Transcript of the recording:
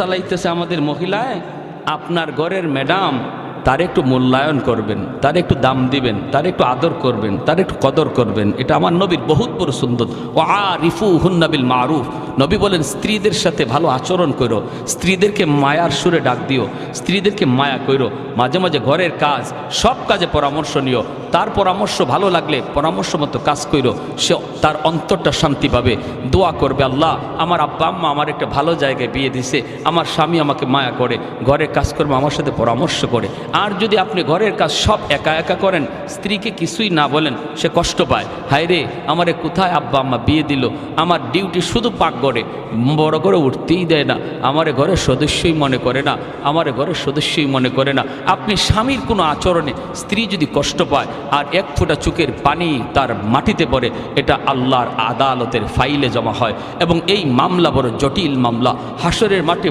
চালাইতেছে আমাদের মহিলায়, আপনার ঘরের ম্যাডাম তার একটু মূল্যায়ন করবেন, তার একটু দাম দিবেন, তার একটু আদর করবেন, তার একটু কদর করবেন। এটা আমার নবীর বহুত বড় সুন্নত। ও আরিফু হুন্না বিল মারুফ, নবী বলেন স্ত্রীদের সাথে ভালো আচরণ করো, স্ত্রীদেরকে মায়ার সুরে ডাক দিও, স্ত্রীদেরকে মায়া করো। মাঝে মাঝে ঘরের কাজ, সব কাজে পরামর্শ নিও, তার পরামর্শ ভালো লাগলে পরামর্শ মতো কাজ করো, সে তার অন্তরটা শান্তি পাবে। দোয়া করবে, আল্লাহ আমার আব্বা আম্মা আমার একটা ভালো জায়গায় বিয়ে দিছে, আমার স্বামী আমাকে মায়া করে, ঘরের কাজকর্ম আমার সাথে পরামর্শ করে। আর যদি আপনি ঘরের কাজ সব একা একা করেন, স্ত্রীকে কিছুই না বলেন, সে কষ্ট পায়। হায় রে, আমারে কোথায় আব্বা আম্মা বিয়ে দিল, আমার ডিউটি শুধু পাকঘরে, বড় করে উঠতেই দেয় না, আমারে ঘরের সদস্যই মনে করে না, আমারে ঘরের সদস্যই মনে করে না। আপনি স্বামীর কোনো আচরণে স্ত্রী যদি কষ্ট পায় আর এক ফোঁটা চোখের পানি তার মাটিতে পড়ে, এটা আল্লাহর আদালতের ফাইলে জমা হয় এবং এই মামলা বড় জটিল মামলা। হাসরের মাঠে